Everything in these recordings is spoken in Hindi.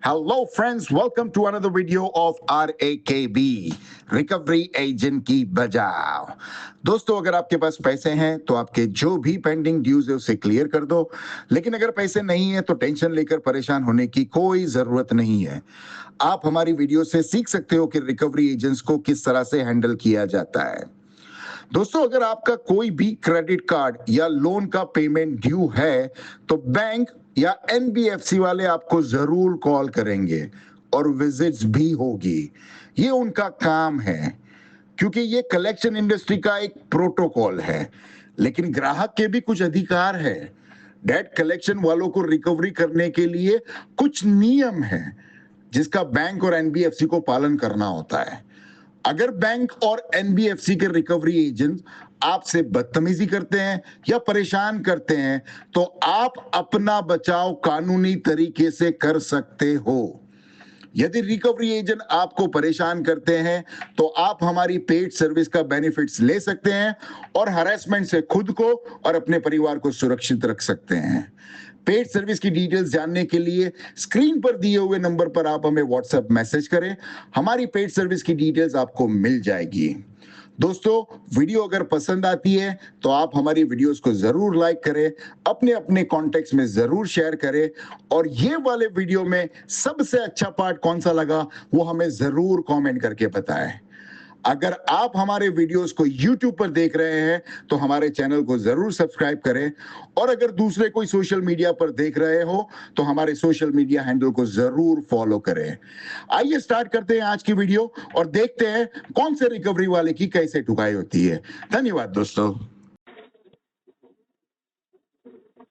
Hello, friends. Welcome to another video of RAKB recovery agent की बजाओ। दोस्तों, अगर आपके पास पैसे हैं तो आपके जो भी पेंडिंग ड्यूज है उसे क्लियर कर दो, लेकिन अगर पैसे नहीं है तो टेंशन लेकर परेशान होने की कोई जरूरत नहीं है। आप हमारी वीडियो से सीख सकते हो कि रिकवरी एजेंट्स को किस तरह से हैंडल किया जाता है। दोस्तों, अगर आपका कोई भी क्रेडिट कार्ड या लोन का पेमेंट ड्यू है तो बैंक या एनबीएफसी वाले आपको जरूर कॉल करेंगे और विजिट्स भी होगी। ये उनका काम है, क्योंकि ये कलेक्शन इंडस्ट्री का एक प्रोटोकॉल है। लेकिन ग्राहक के भी कुछ अधिकार है। डेट कलेक्शन वालों को रिकवरी करने के लिए कुछ नियम है जिसका बैंक और एनबीएफसी को पालन करना होता है। अगर बैंक और एनबीएफसी के रिकवरी एजेंट आपसे बदतमीजी करते हैं या परेशान करते हैं तो आप अपना बचाव कानूनी तरीके से कर सकते हो। यदि रिकवरी एजेंट आपको परेशान करते हैं तो आप हमारी पेड सर्विस का बेनिफिट्स ले सकते हैं और हरासमेंट से खुद को और अपने परिवार को सुरक्षित रख सकते हैं। पेड सर्विस की डिटेल्स जानने के लिए स्क्रीन पर दिए हुए नंबर पर आप हमें व्हाट्सएप मैसेज करें। हमारी पेड सर्विस की डिटेल्स आपको मिल जाएगी। दोस्तों, वीडियो अगर पसंद आती है तो आप हमारी वीडियोस को जरूर लाइक करें, अपने अपने कॉन्टेक्ट्स में जरूर शेयर करें, और ये वाले वीडियो में सबसे अच्छा पार्ट कौन सा लगा वो हमें जरूर कमेंट करके बताएं। अगर आप हमारे वीडियोस को YouTube पर देख रहे हैं तो हमारे चैनल को जरूर सब्सक्राइब करें, और अगर दूसरे कोई सोशल मीडिया पर देख रहे हो तो हमारे सोशल मीडिया हैंडल को जरूर फॉलो करें। आइए स्टार्ट करते हैं आज की वीडियो और देखते हैं कौन से रिकवरी वाले की कैसे ठुकाई होती है। धन्यवाद दोस्तों।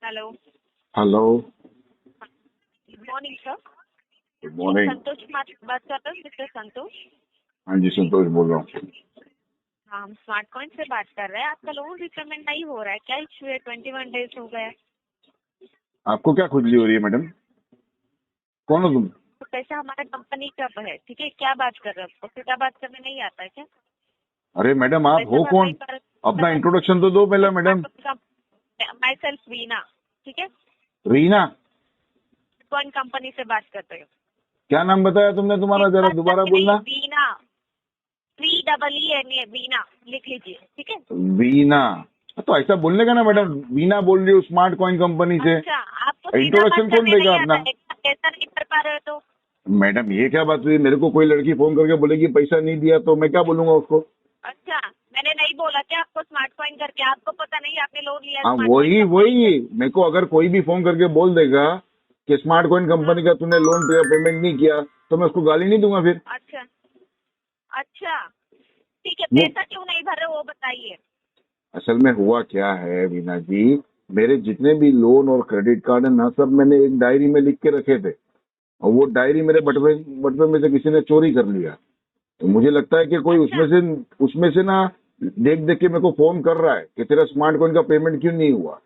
Hello. Hello, good morning sir. Good morning. Santosh बात कर रहे हैं, मिस्टर संतोष। हाँ जी, संतोष बोल रहा हूँ। हाँ, हम स्मार्ट कॉइन से बात कर रहे हैं। आपका लोन रिपेमेंट नहीं हो रहा है, क्या इशू है? 21 डेज हो गए। आपको क्या खुजली हो रही है मैडम? कौन हो तुम? तो पैसा हमारा कंपनी का है, ठीक है? क्या बात कर रहे हो? आपको सीधा बात करने नहीं आता है क्या? अरे मैडम, आप हो कौन? अपना इंट्रोडक्शन तो दो पहले मैडम। माई सेल्फ वीना, ठीक है? रीना? कौन कंपनी से बात कर रहे हो? क्या नाम बताया तुमने तुम्हारा? जरा दोबारा बोलना। वीना, 3EENA, वीना लिख लीजिए, ठीक है? वीना? तो ऐसा बोलने का ना मैडम, वीना बोल रही हो स्मार्ट कॉइन कंपनी से। अच्छा, आपको इंट्रोडक्शन कौन देगा अपना? पैसा नहीं कर पा रहे हो तो? मैडम, ये क्या बात हुई? मेरे को कोई लड़की फोन करके बोलेगी पैसा नहीं दिया तो मैं क्या बोलूंगा उसको? अच्छा, मैंने नहीं बोला क्या आपको स्मार्ट कॉइन करके? आपको पता नहीं आपने लोन लिया? हाँ, वही मेरे को अगर कोई भी फोन करके बोल देगा कि स्मार्ट कॉइन कंपनी का तूने लोन पेमेंट नहीं किया तो मैं उसको गाली नहीं दूंगा फिर। अच्छा अच्छा, ठीक है। पैसा क्यों नहीं भर रहे वो बताइए। असल में हुआ क्या है वीना जी, मेरे जितने भी लोन और क्रेडिट कार्ड है ना, सब मैंने एक डायरी में लिख के रखे थे, और वो डायरी मेरे बटवे में से किसी ने चोरी कर लिया। तो मुझे लगता है कि कोई उसमें से ना देख देख के मेरे को फोन कर रहा है कि तेरा स्मार्ट कॉइन का पेमेंट क्यों नहीं हुआ।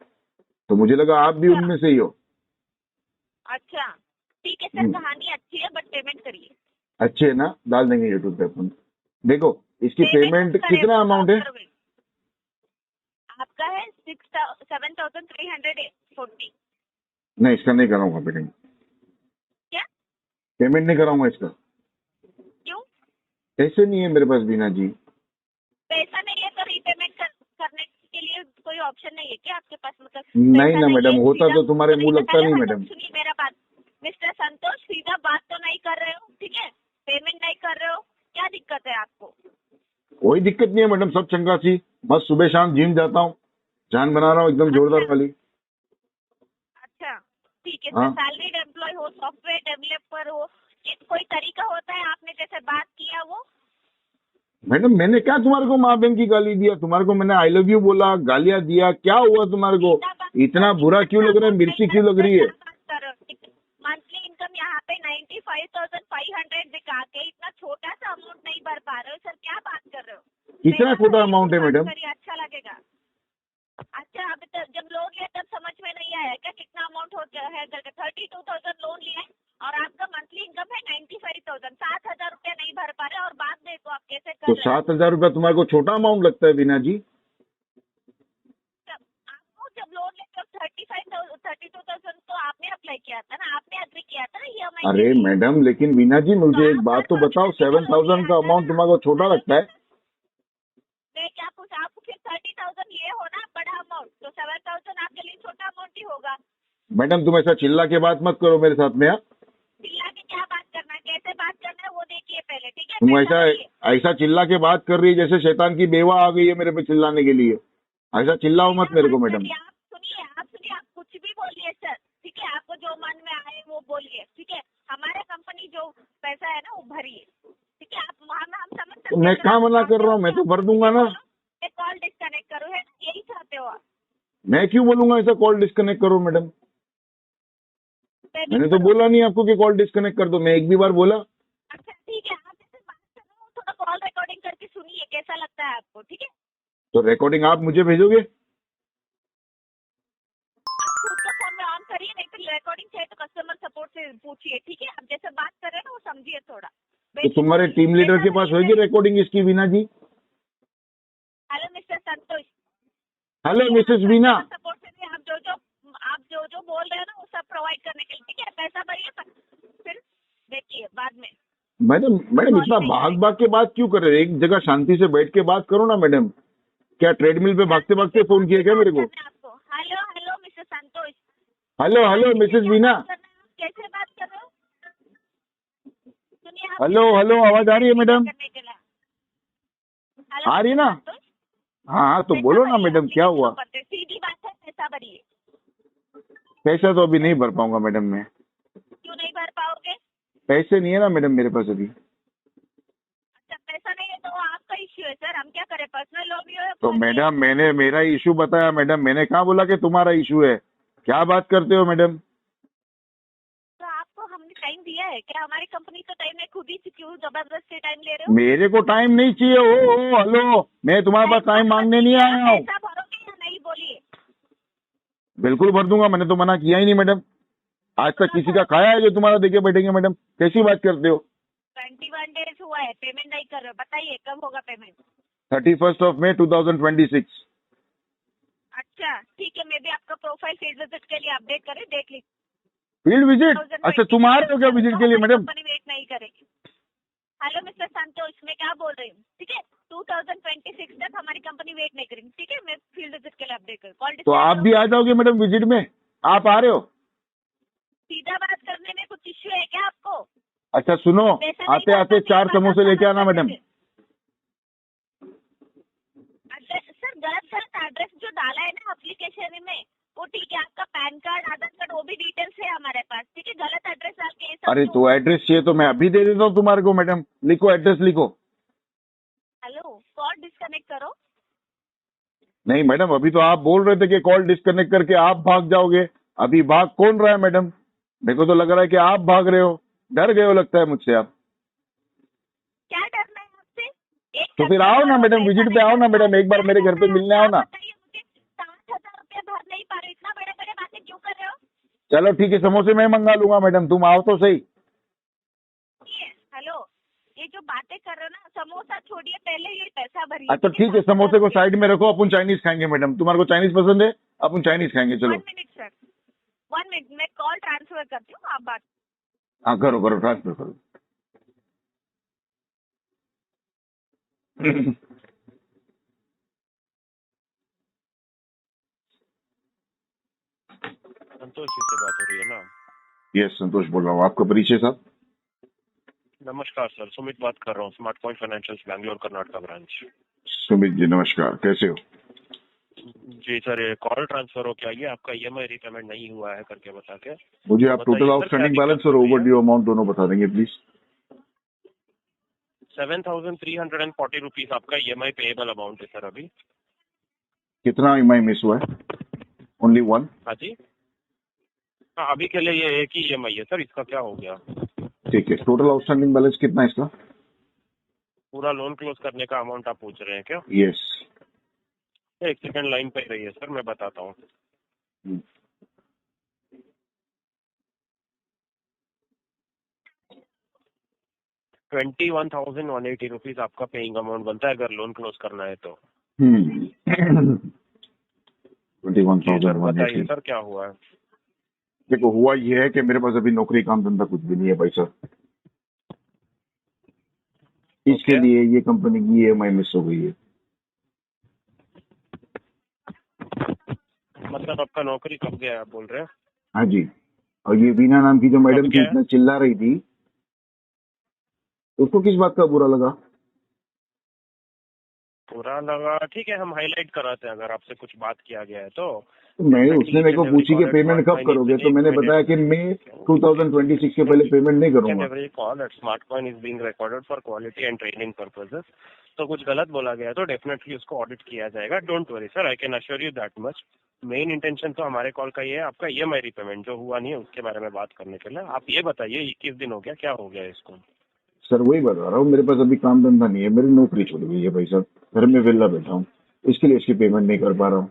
तो मुझे लगा आप भी उनमें से ही हो। अच्छा, ठीक है सर, कहानी अच्छी है बट पेमेंट करिए। अच्छे है ना? डाल देंगे यूट्यूब पे अपन। देखो, इसकी पेमेंट कितना अमाउंट है आपका? है 7,340। नहीं, इसका नहीं कराऊंगा पेमेंट। क्या पेमेंट नहीं कराऊंगा इसका। क्यों? पैसे नहीं है मेरे पास वीना जी। पैसा नहीं है तो रीपेमेंट करने के लिए कोई ऑप्शन नहीं है क्या आपके पास? मतलब नहीं ना मैडम, होता तो तुम्हारे मुंह लगता नहीं मैडम। सुनिए मेरा बात, मिस्टर संतोष, सीधा बात तो नहीं कर रहे हो, ठीक है? पेमेंट नहीं कर रहे हो, क्या दिक्कत है आपको? कोई दिक्कत नहीं है मैडम, सब चंगा सी। बस सुबह शाम जिम जाता हूँ, जान बना रहा हूँ एकदम जोरदार वाली। अच्छा, ठीक है। हाँ? सैलरीड एम्प्लॉय हो, सॉफ्टवेयर डेवलपर हो, कोई तरीका होता है आपने जैसे बात किया वो? मैडम, मैंने क्या तुम्हारे को माँ बहन की गाली दिया? तुम्हारे को मैंने आई लव यू बोला, गालियाँ दिया? क्या हुआ तुम्हारे को? इतना बुरा क्यों लग रहा है? मिर्ची क्यों लग रही है? मंथली इनकम यहाँ पे 95,500 दिखा के इतना छोटा सा अमाउंट नहीं भर पा रहे हो सर, क्या बात कर रहे हो? कितना छोटा अमाउंट है मैडम? अच्छा लगेगा। अच्छा, अभी तक जब लोन लिया तब समझ में नहीं आया क्या कितना अमाउंट हो है? 32,000 लोन लिया है और आपका मंथली इनकम है 95,000। 7,000 रुपया नहीं भर पा रहे और बात देखो आप कैसे कर तो रहे हैं। 7,000 रुपया तुम्हारे को छोटा अमाउंट लगता है वीना जी? आपको जब लोन लेते हो 32,000 तो आपने अप्लाई किया किया था ना, आपने अग्री किया था ना EMI अरे के लिए। मैडम लेकिन वीना जी मुझे एक आप बात तो हर बताओ, महीने का लोन 7,000 का लिया अमाउंट था तुम्हारा छोटा ना। लगता है? मैं क्या पूछा आपको, फिर 30,000 लिए हो ना बड़ा अमाउंट, तो 7,000 आपके लिए छोटा अमाउंट ही होगा। मैडम तुम ऐसा चिल्ला के बात मत करो मेरे साथ में यार। चिल्ला के क्या बात करना है, कैसे बात करना है वो देखिए पहले, ठीक है? तुम पैसा ऐसा भरिए। ऐसा चिल्ला के बात कर रही है जैसे शैतान की बेवा आ गई है मेरे पे चिल्लाने के लिए। ऐसा चिल्लाओ मत मेरे को बात मैडम। करिए, आप सुनिए, आप कुछ भी बोलिए सर, ठीक है? आपको जो मन में आए वो बोलिए, ठीक है? हमारे कंपनी जो पैसा है ना वो भरिए, ठीक है? आप हम समझ सकते तो हैं मैं सर, कहाँ आप मना कर चाहते रहा हो हूँ, मैं कि तो आप भर कुछ दूंगा भी ना। बोलो, मैं कॉल डिस्कनेक्ट करूँ, है ना? यही चाहते हो आप? मैं क्यों बोलूंगा ऐसा कॉल डिस्कनेक्ट करो मैडम? मैं भी मैंने तो करूँ? बोला नहीं आपको कि कॉल डिस्कनेक्ट कर दो, मैं एक भी बार बोला? अच्छा ठीक है, आप जैसे बात कर रहे हो थोड़ा कॉल रिकॉर्डिंग करके सुनिए, कैसा लगता है आपको, ठीक है? तो रिकॉर्डिंग आप मुझे भेजोगे? आप खुद का फोन में ऑन करिए, नहीं तो रिकॉर्डिंग चाहिए तो कस्टमर सपोर्ट से पूछिए, ठीक है? आप जैसे बात कर रहे हैं ना वो समझिए थोड़ा। तो तुम्हारे टीम लीडर के पास होगी रिकॉर्डिंग इसकी Veena ji? Hello Mr Santosh. Hello Mrs Veena. Support से भी आप जो बोल रहे हो ना वो सब प्रोवाइड करने के लिए, ठीक है? पैसा भरिए, फिर देखिए बाद में। मैडम मैडम इतना भाग भाग के बात क्यों कर रहे हैं? एक जगह शांति से बैठ के बात करो ना मैडम। क्या ट्रेडमिल पे भागते भागते फोन किया क्या मेरे को? आपको hello hello Mr Santosh. Hello hello Mrs Veena. कैसे बात कर रहे हो? सुनिए, हेलो हेलो आवाज आ रही है मैडम? करने के लिए। हेलो, आ रही है ना? संतोष, हाँ हाँ तो पैसा बोलो ना भरिए, मैडम अपनी क्या किसी को हुआ? करते, सीधी बात है, पैसा भरिए। पैसा तो अभी नहीं भर पाऊंगा मैडम मैं। क्यों नहीं भर पाओगे? पैसे नहीं है ना मैडम मेरे पास अभी। अच्छा पैसा नहीं है तो वो आपका इश्यू है सर, हम क्या करें? पर्सनल लोन भी हो तो मैडम मैंने मेरा इशू बताया मैडम, मैंने कहाँ बोला कि तुम्हारा इशू है? क्या बात करते हो मैडम? तो आपको हमने टाइम दिया है क्या? हमारी कंपनी तो टाइम नहीं, खुद ही क्यों जबरदस्ती टाइम ले रहे हो? मेरे को टाइम नहीं चाहिए। ओ हेलो, मैं तुम्हारे पास टाइम मांगने नहीं आया हूँ। पैसा भरोगे या नहीं बोलिए? बिल्कुल भर दूंगा, मैंने तो मना किया ही नहीं मैडम। आज तक किसी का खाया है जो तुम्हारा देके बैठेंगे मैडम? कैसी बात करते हो? 21 डेज हुआ है, पेमेंट नहीं कर रहे हो, बताइए कब होगा पेमेंट? 31 May 2026। अच्छा ठीक है, मैं भी आपका प्रोफाइल फील्ड विजिट के लिए अपडेट करें, देख लीजिए। Field visit? अच्छा तुम आ रहे हो क्या विजिट के लिए मैडम? कंपनी वेट नहीं करेगी। हेलो मिस्टर संतोष, मैं क्या बोल रही हूँ, ठीक है? 2026 तक हमारी कंपनी वेट नहीं करेगी, ठीक है? मैं फील्ड विजिट के लिए अपडेट करूँ, कॉल तो आप भी आ जाओगे मैडम विजिट में? आप आ रहे हो? सीधा बात करने में कुछ इश्यू है क्या आपको? अच्छा सुनो, आते आते 4 समोसे लेके आना मैडम। सर गलत एड्रेस जो डाला है ना एप्लीकेशन में वो ठीक है, आपका पैन कार्ड आधार कार्ड वो भी डिटेल्स है हमारे पास, ठीक है? गलत एड्रेस डाल के ये सब अरे तो एड्रेस चाहिए तो मैं अभी दे देता हूँ तुम्हारे को मैडम। लिखो एड्रेस लिखो। हेलो, कॉल डिस्कनेक्ट करो। नहीं मैडम अभी तो आप बोल रहे थे कि कॉल डिस्कनेक्ट करके आप भाग जाओगे। अभी भाग कौन रहा है मैडम? मेरे को तो लग रहा है कि आप भाग रहे हो। डर गए हो लगता है मुझसे आप। क्या डरना है आपसे? तो फिर आओ ना मैडम, विजिट पे आओ ना मैडम, एक बार मेरे घर पे मिलने आओ ना। बताइए मुझे, 7,000 रुपया भर नहीं पा रहे, इतना बड़े बड़े बातें क्यों कर रहे हो? चलो ठीक है, समोसे मैं मंगा लूंगा मैडम, तुम आओ तो सही। हेलो, ये जो बातें कर रहे हो ना, समोसा छोड़िए, पहले ये पैसा भरिए। अच्छा ठीक है, समोसे को साइड में रखो, अपन चाइनीज खाएंगे मैडम। तुम्हारे को चाइनीज पसंद है? अपन चाइनीज खाएंगे चलो। 1 मिनट सर, 1 मिनट, मैं कॉल ट्रांसफर करती हूँ, आप बात। हाँ करो करो, ट्रांसफर करो। संतोष जी से बात हो रही है ना? यस संतोष बोल रहा हूँ, आपका परिचय साहब? नमस्कार सर, सुमित बात कर रहा हूँ, smart point financial Bangalore Karnataka branch. Sumit ji नमस्कार, कैसे हो? जी सर, ये कॉल ट्रांसफर हो क्या? ये आपका EMI रीपेमेंट नहीं हुआ है करके बता के मुझे आप बताइए टोटल सर, आउटस्टैंडिंग क्या बैलेंस दिक्कत और हो रही है? ओवर ड्यू अमाउंट दोनों बता देंगे प्लीज। 7,340 रुपीज आपका EMI पेएबल अमाउंट है सर अभी। कितना EMI मिस हुआ है? Only one? हाँ जी, हाँ अभी के लिए ये एक ही EMI है सर, इसका क्या हो गया? ठीक है, टोटल आउटस्टैंडिंग बैलेंस कितना है इसका? पूरा लोन क्लोज करने का अमाउंट आप पूछ रहे हैं क्या? यस। एक सेकंड लाइन पे रहिए सर, मैं बताता हूँ। ₹21,180 आपका पेइंग अमाउंट बनता है अगर लोन क्लोज करना है तो। 21,180। बताइए सर क्या हुआ है? देखो हुआ ये है कि मेरे पास अभी नौकरी काम धंधा कुछ भी नहीं है भाई साहब। इसके ओके, लिए ये कंपनी की EMI मिस हो गई है। मतलब आपका नौकरी कब गया आप बोल रहे हैं? हाँ जी। और ये वीना नाम की जो कब मैडम थी गया? इतना चिल्ला रही थी, उसको किस बात का बुरा लगा? बुरा लगा, ठीक है, हम हाईलाइट कराते हैं अगर आपसे कुछ बात किया गया है तो। तो मैं डेफिनेटली उसने ईच मेरे एंड को एवरी पूछी कॉल कि एट पेमेंट स्मार्ट कब कॉइन इज करोगे, बीइंग तो मैंने बताया कि मैं 2026 के पहले पेमेंट नहीं ईच एंड करूंगा। Every call at smart coin is being recorded for quality and training purposes. तो कुछ गलत बोला गया है तो डेफिनेटली उसको ऑडिट किया जाएगा। Don't worry sir, I can assure you that much. Main intention तो हमारे कॉल का ये है, आपका EMI रीपेमेंट जो हुआ नहीं है उसके बारे में बात करने के लिए। आप ये बताइए 21 दिन हो गया, क्या हो गया इसको? सर वही बता रहा हूँ, मेरे पास अभी काम धंधा नहीं है, मेरी नौकरी छूट गई है भाई साहब, घर में वेला बैठा हूँ, इसके लिए इसकी पेमेंट नहीं कर पा रहा हूँ।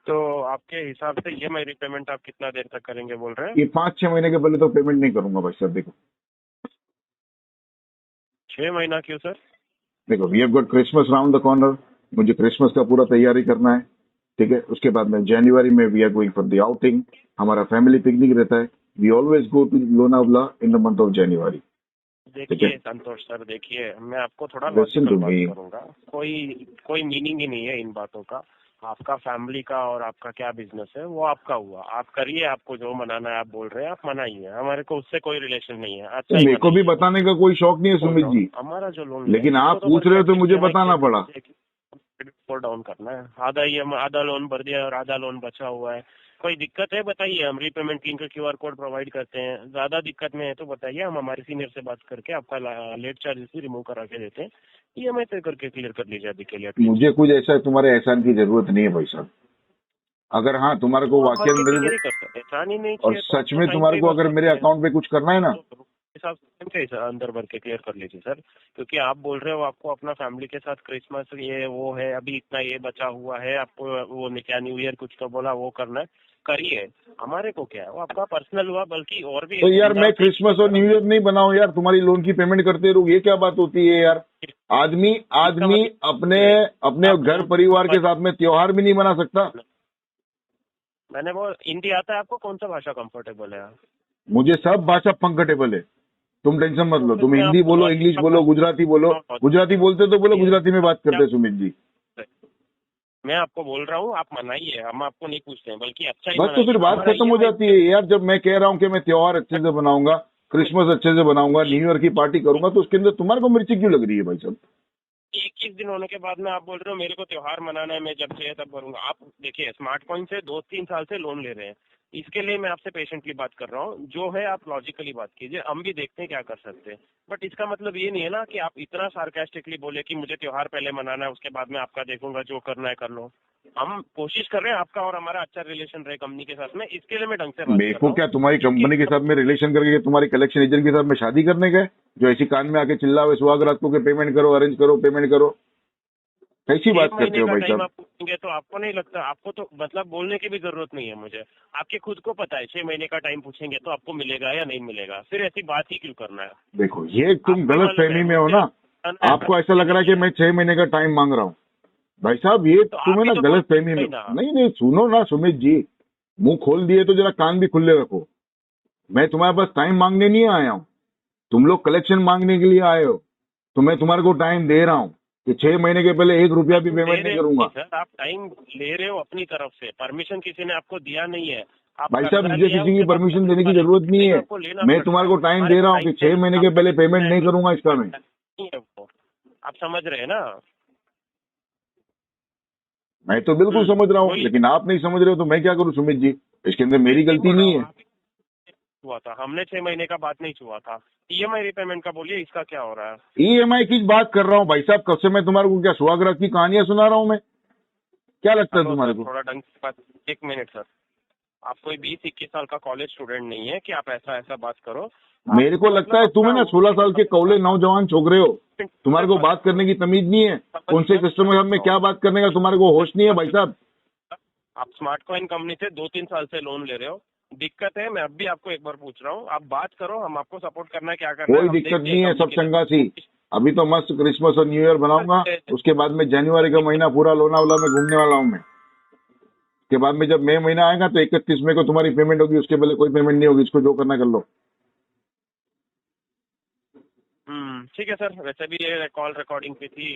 तो आपके हिसाब से EMI रीपेमेंट आप कितना देर तक करेंगे बोल रहे हैं? ये 5-6 महीने के पहले तो पेमेंट नहीं करूंगा भाई साहब। देखो 6 महीना क्यों सर? देखो we have got Christmas round the corner, मुझे क्रिसमस का पूरा तैयारी करना है, ठीक है। उसके बाद में जनवरी में we are going for the outing, हमारा फैमिली पिकनिक रहता है। We always go to Lonavala in the month of January, ठीक है। देखिए संतोष सर, देखिए मैं आपको थोड़ा लिसन लॉजिकल टू बात मी। करूंगा। कोई मीनिंग ही नहीं है इन बातों का। आपका फैमिली का और आपका क्या बिजनेस है वो आपका हुआ, आप करिए, आपको जो मनाना है आप बोल रहे हैं आप मनाइए, हमारे को उससे कोई रिलेशन नहीं है। अच्छा ही मेरे को भी मनाइए। बताने का कोई शौक नहीं है सुमित जी, हमारा जो लोन लेकिन आप पूछ रहे हो तो मुझे बताना पड़ा। डाउन करना है, आधा लोन भर दिया और आधा लोन बचा हुआ है। कोई दिक्कत है बताइए, हम रीपेमेंट लिंक का QR कोड प्रोवाइड करते हैं। ज्यादा दिक्कत में है तो बताइए, हम हमारे सीनियर से बात करके आपका लेट चार्जेस भी रिमूव करा के देते हैं। EMI तय करके क्लियर कर लीजिए अभी के लिए। मुझे कुछ ऐसा तुम्हारे एहसान की जरूरत नहीं है भाई साहब। अगर हाँ तुम्हारे को वाकई में मेरे, एहसान ही नहीं और चाहिए तो सच में तुम्हारे को अगर मेरे अकाउंट पे कुछ करना है ना, हिसाब से अंदर भर के क्लियर कर लीजिए सर। क्योंकि आप बोल रहे हो आपको अपना फैमिली के साथ क्रिसमस ये वो है, अभी इतना ये बचा हुआ है, आपको वो क्या न्यू ईयर कुछ तो बोला वो करना है, करिए। हमारे को क्या है, वो आपका पर्सनल हुआ, बल्कि और भी तो यार मैं क्रिसमस और न्यू ईयर नहीं बनाऊं यार, तुम्हारी लोन की पेमेंट करते रहो, ये क्या बात होती है यार? आदमी आदमी अपने अपने घर परिवार के साथ में त्योहार भी नहीं मना सकता? मैंने वो हिंदी आता है आपको, कौन सा भाषा कंफर्टेबल है? मुझे सब भाषा कंफर्टेबल है, तुम टेंशन मत लो। तुम हिंदी बोलो, इंग्लिश बोलो, गुजराती बोलो, गुजराती बोलते तो बोलो, गुजराती में बात करते सुमित जी। मैं आपको बोल रहा हूँ आप मनाइए, हम आपको नहीं पूछते हैं, बल्कि अच्छा ही बस तो फिर बात खत्म हो जाती है यार। जब मैं कह रहा हूँ कि मैं त्योहार अच्छे से बनाऊंगा, क्रिसमस अच्छे से बनाऊंगा, न्यू ईयर की पार्टी करूंगा, तो उसके अंदर तुम्हारे को मिर्ची क्यों लग रही है भाई साहब? 21 दिन होने के बाद में आप बोल रहे हो मेरे को त्योहार मनाना है, मैं जब चाहिए तब करूंगा। आप देखिए स्मार्ट कॉइन से 2-3 साल से लोन ले रहे हैं, इसके लिए मैं आपसे पेशेंटली बात कर रहा हूँ। जो है आप लॉजिकली बात कीजिए, हम भी देखते हैं क्या कर सकते हैं। बट इसका मतलब ये नहीं है ना कि आप इतना सार्कास्टिकली बोले कि मुझे त्योहार पहले मनाना है, उसके बाद में आपका देखूंगा, जो करना है कर लो। हम कोशिश कर रहे हैं आपका और हमारा अच्छा रिलेशन रहे कंपनी के साथ में, इसके लिए मैं ढंग से बात मेरे कर को रहा क्या तुम्हारी कंपनी के साथ में रिलेशन करके तुम्हारी कलेक्शन एजेंट के साथ में शादी करने का है, जो ऐसी कान में आके चिल्लावे सुहाग रात को के पेमेंट करो, अरेंज करो, पेमेंट करो? कैसी बात करते हो भाई साहब? आप पूछेंगे तो आपको नहीं लगता, आपको तो मतलब बोलने की भी जरूरत नहीं है मुझे, आपके खुद को पता है 6 महीने का टाइम पूछेंगे तो आपको मिलेगा या नहीं मिलेगा, फिर ऐसी बात ही क्यों करना है? देखो ये तुम गलत फहमी में हो ना, आपको ऐसा लग रहा है कि मैं 6 महीने का टाइम मांग रहा हूँ। भाई साहब ये तो तुम्हें ना गलत फहमी में, नहीं सुनो ना सुमित जी, मुंह खोल दिए तो जरा कान भी खुले रखो। मैं तुम्हारे पास टाइम मांगने नहीं आया हूँ, तुम लोग कलेक्शन मांगने के लिए आए हो, तो मैं तुम्हारे को टाइम दे रहा हूँ कि 6 महीने के पहले 1 रुपया भी पेमेंट नहीं करूंगा। सर आप टाइम ले रहे हो अपनी तरफ से, परमिशन किसी ने आपको दिया नहीं है। भाई साहब मुझे किसी की परमिशन देने की जरूरत नहीं है, मैं तुम्हारे को टाइम दे रहा हूँ कि 6 महीने के पहले पेमेंट नहीं करूंगा इसका मैं। आप समझ रहे हैं ना? मैं तो बिल्कुल समझ रहा हूँ, लेकिन आप नहीं समझ रहे हो तो मैं क्या करूँ सुमित जी? इसके अंदर मेरी गलती नहीं है। हुआ था, हमने 6 महीने का बात नहीं छुआ था। EMI रीपेमेंट का बोलिए, इसका क्या हो रहा है? EMI की बात कर रहा हूँ भाई साहब, कब से मैं तुम्हारे को क्या सुहागरात की कहानियां सुना रहा हूँ मैं? क्या लगता है तुम्हारे को? थोड़ा ढंग से बात, 1 मिनट सर, आप कोई 20-21 साल का कॉलेज स्टूडेंट नहीं है कि आप ऐसा बात करो। मेरे को लगता है तुम्हें ना 16 साल के कौले नौजवान छोकरे हो, तुम्हारे को बात करने की तमीज नहीं है, कौन से कस्टमर में क्या बात करने का तुम्हारे को होश नहीं है भाई साहब। आप स्मार्ट कॉइन कंपनी से 2-3 साल से लोन ले रहे हो, दिक्कत है। मैं अब भी आपको एक बार पूछ रहा हूँ, आप बात करो, हम आपको सपोर्ट करना है, क्या करना है कोई दिक्कत नहीं है, सब चंगा सी। अभी तो मस्त क्रिसमस और न्यू ईयर बनाऊंगा, उसके बाद में जनवरी का महीना पूरा लोनावला में घूमने वाला हूँ मैं। उसके बाद में जब मई महीना आएगा तो 31 मई को तुम्हारी पेमेंट होगी, उसके पहले कोई पेमेंट नहीं होगी। इसको जो करना कर लो। ठीक है सर। वैसे भी ये कॉल रिकॉर्डिंग पे थी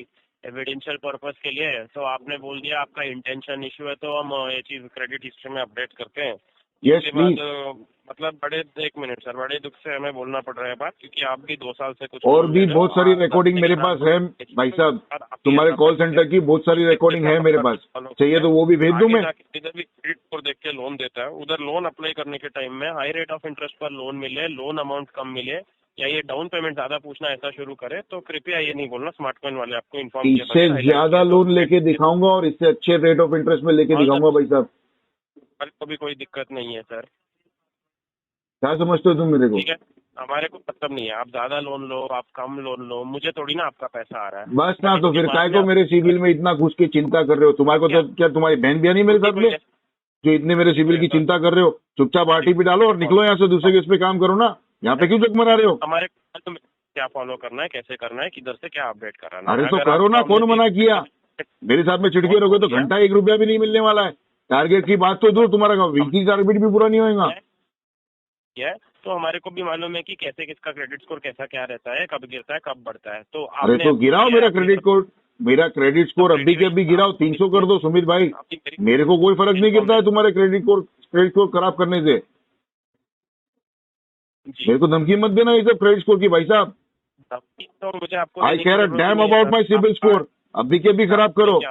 एविडेंशियल पर्पस के लिए, तो आपने बोल दिया आपका इंटेंशन इशू है, तो हम ये चीज क्रेडिट हिस्ट्री में अपडेट करते हैं। यस उसके प्लीज। बाद मतलब एक मिनट सर, बड़े दुख से हमें बोलना पड़ रहा है बात, क्योंकि आप भी 2 साल से कुछ और बोल भी रहे हो। बहुत सारी आप रिकॉर्डिंग मेरे पास है भाई साहब, तुम्हारे कॉल सेंटर की बहुत सारी रिकॉर्डिंग है मेरे पास। चाहिए तो वो भी भेज दूं मैं। इधर भी क्रेडिट स्कोर देख के लोन देता है, उधर लोन अप्लाई करने के टाइम में हाई रेट ऑफ इंटरेस्ट पर लोन मिले, लोन अमाउंट कम मिले, या ये डाउन पेमेंट ज्यादा पूछना ऐसा शुरू करे, तो कृपया ये नहीं बोलना स्मार्ट कॉइन वाले आपको इन्फॉर्म किया। इससे ज्यादा लोन लेके दिखाऊंगा और इससे अच्छे रेट ऑफ इंटरेस्ट में लेके दिखाऊंगा भाई साहब। को भी कोई दिक्कत नहीं है सर। क्या समझते हो तुम मेरे को? ठीक है, हमारे को मतलब नहीं है आप ज्यादा लोन लो, आप कम लोन लो, मुझे थोड़ी ना आपका पैसा आ रहा है। बस ना, तो फिर काय को मेरे सिविल में इतना घुस के चिंता कर रहे हो? तुम्हारे को तो क्या तुम्हारी बहन भी नहीं मेरे साथ में, जो इतने मेरे सिविल की चिंता कर रहे हो? चुपचाप आरटी पे डालो और निकलो यहाँ से, दूसरे के इस पे काम करो ना। यहाँ पे क्यों जग मरा रहे हो? हमारे क्या फॉलो करना है, कैसे करना है, किधर से क्या अपडेट कराना है? अरे तो करो ना, कौन मना किया? मेरे साथ में चिड़के रहोगे तो घंटा 1 रुपया भी नहीं मिलने वाला है। टारगेट की बात तो दूर, तुम्हारा वीकली टारगेट भी पूरा नहीं होगा। तो हमारे को भी मालूम है कि कैसे किसका क्रेडिट स्कोर कैसा क्या रहता है, कब गिरता है कब बढ़ता है। तो अरे तो गिराओ मेरा क्रेडिट स्कोर, मेरा क्रेडिट स्कोर अभी के अभी गिराओ, 300 कर दो सुमित भाई। मेरे को कोई फर्क नहीं गिरता है तुम्हारे क्रेडिट स्कोर खराब करने से। मेरे को धमकी मत देना ये सब क्रेडिट स्कोर की भाई साहब। तो मुझे आपको I care a damn about my CIBIL score. अभी के भी खराब करो।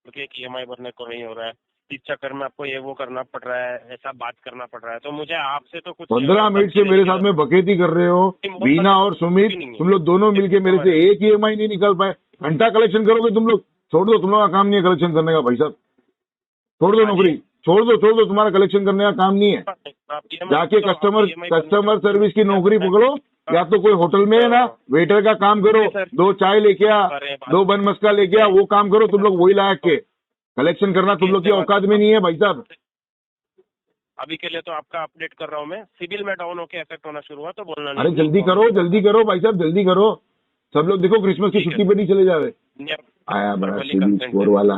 EMI भरने को नहीं हो रहा है, इस चक्कर में आपको ये वो करना पड़ रहा है, ऐसा बात करना पड़ रहा है। तो मुझे आपसे तो कुछ 15 मिनट से मेरे साथ में बकेती कर रहे हो। बीना और सुमित तुम लोग दोनों मिलके मेरे से एक EMI नहीं निकल पाए। घंटा कलेक्शन करोगे तुम लोग? छोड़ दो, तुम लोग का काम नहीं है कलेक्शन करने का भाई साहब। छोड़ दो नौकरी, छोड़ दो, तुम्हारा कलेक्शन करने का काम नहीं है। जाके कस्टमर सर्विस की नौकरी पकड़ो, या तो कोई होटल में है ना वेटर का काम करो, 2 चाय लेके आ, 2 बन मस्का लेके आ, वो काम करो। तुम लोग वही लायक के कलेक्शन करना तुम लोग की औकात में नहीं है भाई साहब। अभी के लिए तो आपका अपडेट कर रहा हूँ मैं। सिविल में डाउन होके इफेक्ट होना शुरू हुआ तो बोलना नहीं। अरे जल्दी करो भाई साहब, जल्दी करो। सब लोग देखो क्रिसमस की छुट्टी पे नहीं चले जा रहे। आया बड़ा सिविल स्कोर वाला,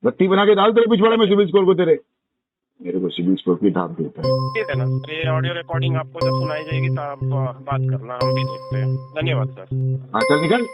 बत्ती बना के डाल तेरे पिछवाड़े में सिविल स्कोर को तेरे। मेरे को सिविल स्कोर की ढाप देता है। ठीक है ना, ये ऑडियो रिकॉर्डिंग आपको जब सुनाई जाएगी तो आप बात करना, हम भी देखते हैं। धन्यवाद सर। हाँ चल निकल।